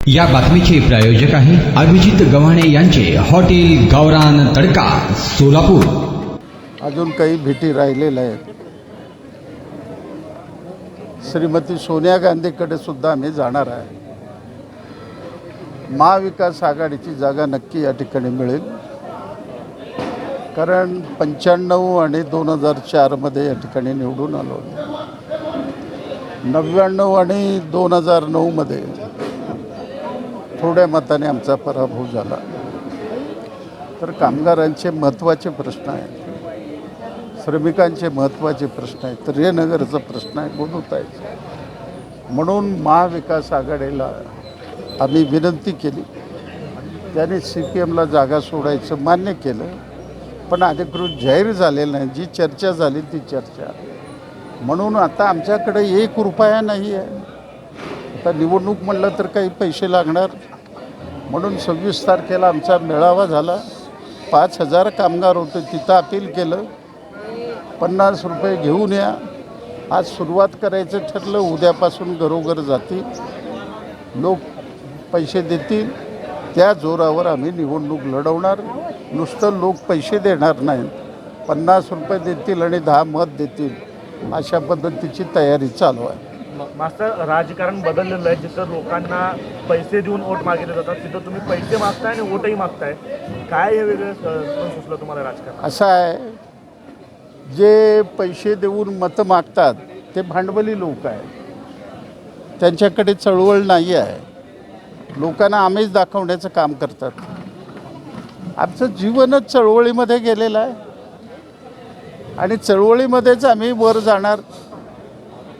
या बातमीचे प्रायोजक आहे अभिजित गव्हाणे यांचे हॉटेल गावरान तडका सोलापूर। अजून काही भेटी राहिलेल्या आहेत। श्रीमती सोनिया गांधीकडे सुद्धा आम्ही जाणार आहे। महाविकास आघाडीची जागा नक्की या ठिकाणी मिळेल, कारण 95 आणि 2004 मध्ये या ठिकाणी निवडून आलो, 99 आणि 2009 मध्ये थोड्या मताने आमचा पराभव झाला। तर कामगारांचे महत्त्वाचे प्रश्न आहेत, श्रमिकांचे महत्त्वाचे प्रश्न आहेत, रेनगरचा प्रश्न आहे, बोलतायचा। म्हणून महाविकास आघाडीला आम्ही विनंती केली, त्याने CPMला जागा सोडायचं मान्य केलं, पण अधिकृत जाहीर झालेलं नाही। जी चर्चा झाली ती चर्चा, म्हणून आता आमच्याकडे 1 रुपया नाही आहे। आता निवडणूक म्हणलं तर काही पैसे लागणार, म्हणून 26 तारखेला आमचा मेळावा झाला। 5000 कामगार होते, तिथं अपील केलं 50 रुपये घेऊन या। आज सुरुवात करायचं ठरलं, उद्यापासून घरोघर जातील, लोक पैसे देतील, त्या जोरावर आम्ही निवडणूक लढवणार। नुसतं लोक पैसे देणार नाहीत, 50 रुपये देतील आणि 10 मत देतील, अशा पद्धतीची तयारी चालू आहे। मास्तर, राजकारण बदललेलं आहे। जिथं लोकांना पैसे देऊन वोट मागितले जातात, तिथं तुम्ही पैसे मागताय आणि वोटही मागताय। काय हे वेगळं सुचलं तुम्हाला राजकारण? असं आहे, जे पैसे देऊन मतं मागतात ते भांडवली लोक आहेत, त्यांच्याकडे चळवळ नाही आहे। लोकांना आम्हीच दाखवण्याचं काम करतात। आमचं जीवनच चळवळीमध्ये गेलेलं आहे आणि चळवळीमध्येच आम्ही वर जाणार।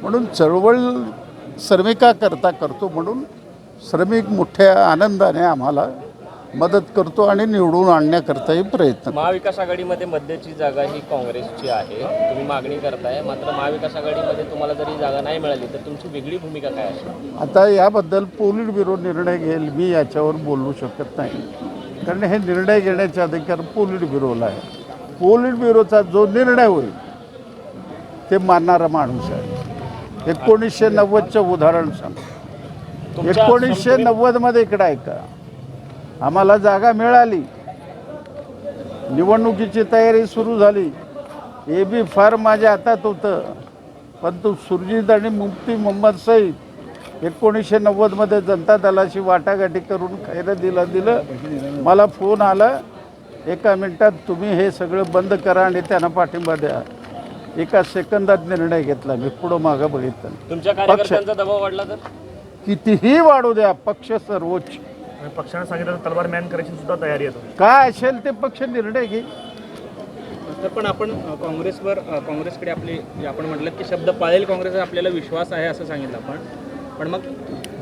म्हणून चळवळ श्रमिकाकरता करतो, म्हणून श्रमिक मोठ्या आनंदाने आम्हाला मदत करतो आणि निवडून आणण्याकरताही प्रयत्न। महाविकास आघाडीमध्ये मध्याची जागा ही काँग्रेसची आहे, तुम्ही मागणी करताय, मात्र महाविकास आघाडीमध्ये तुम्हाला जरी जागा नाही मिळाली तर तुमची वेगळी भूमिका काय असेल? आता याबद्दल पोलिट ब्युरो निर्णय घेईल, मी याच्यावर बोलू शकत नाही, कारण हे निर्णय घेण्याचे अधिकार पोलिट ब्युरोला आहे। पोलिट ब्युरोचा जो निर्णय होईल ते मानणारा माणूस आहे। 1990चं उदाहरण सांग। 1990 मध्ये इकडे ऐका, आम्हाला जागा मिळाली, निवडणुकीची तयारी सुरू झाली, AB फार माझ्या हातात होतं, पण तो सुरजीत आणि मुफ्ती मोहम्मद सईद 1990 मध्ये जनता दलाशी वाटाघाटी करून खैर दिलं। मला फोन आला, 1 मिनिटात तुम्ही हे सगळं बंद करा आणि त्यांना पाठिंबा द्या। 1 सेकंदात निर्णय घेतला, मी पुढं मागं बघितलं। तुमच्या कार्यकर्त्यांचा दबाव वाढला तर? कितीही वाढू द्या, पक्ष सर्वोच्च। पक्षाने सांगितलं तलवार मॅन करायची सुद्धा तयारी आहे। काय असेल ते पक्ष निर्णय घे। तर पण आपण काँग्रेसकडे आपण म्हटलं की शब्द पाळेल काँग्रेसवर आपल्याला विश्वास आहे असं सांगितलं आपण, पण मग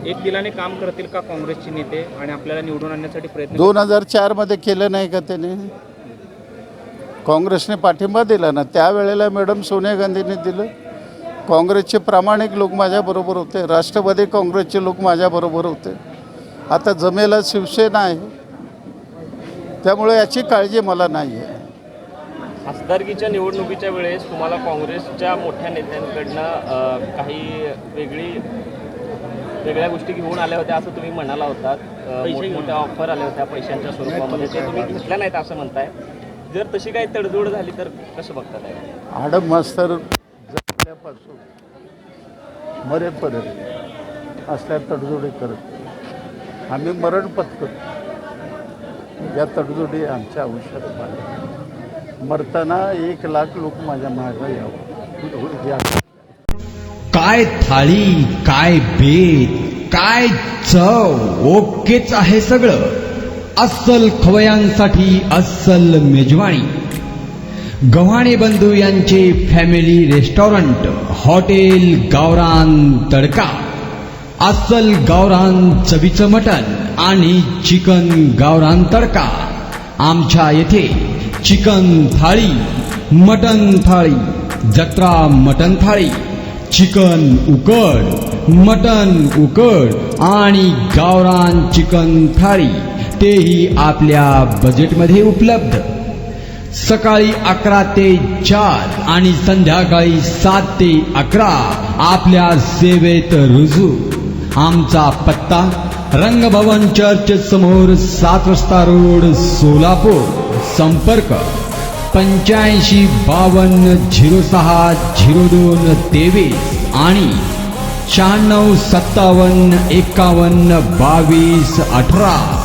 एक दिलाने काम करतील का काँग्रेसचे नेते आणि आपल्याला निवडून आणण्यासाठी प्रयत्न? 2004 मध्ये केलं नाही का त्याने? काँग्रेसने पाठिंबा दिला ना, त्यावेळेला मॅडम सोनिया गांधींनी दिलं। काँग्रेसचे प्रामाणिक लोक माझ्याबरोबर होते, राष्ट्रवादी काँग्रेसचे लोक माझ्याबरोबर होते। आता जमेला शिवसेना आहे, त्यामुळे याची काळजी मला नाही आहे। खासदारकीच्या निवडणुकीच्या वेळेस तुम्हाला काँग्रेसच्या मोठ्या नेत्यांकडनं काही वेगळ्या गोष्टी घेऊन आल्या होत्या असं तुम्ही म्हणाला होतात, मोठमोठ्या ऑफर आल्या होत्या पैशांच्या स्वरूपामध्ये, ते तुम्ही घेतल्या नाहीत असं म्हणताय। जर तशी काही तडजोड झाली तर कसं बघतात? आडम मास्तर जगल्यापासून मरेपर्यंत असल्या तडजोडी करत आम्ही मरण पत्करतो। या तडजोडी आमच्या आयुष्यात पाहिजे। मरताना 1 लाख लोक माझ्या मागे यावं। काय थाळी, काय बेत, काय चव, ओकेच आहे सगळं। अस्सल खवयांसाठी अस्सल मेजवानी, गव्हाणे बंधू यांचे फॅमिली रेस्टॉरंट हॉटेल गावरान तडका। अस्सल गावरान चवीचं मटण आणि चिकन गावरान तडका। आमच्या येथे चिकन थाळी, मटण थाळी, जत्रा मटण थाळी, चिकन उकड, मटण उकड आणि गावरान चिकन थाळी, तेही आपल्या बजेटमध्ये उपलब्ध। सकाळी 11 ते 4 आणि संध्याकाळी 7 ते 11 आपल्या सेवेत रुजू। आमचा पत्ता रंगभवन चर्च समोर 7 रस्ता रोड सोलापूर. संपर्क 8552060223 आणि 9657512218.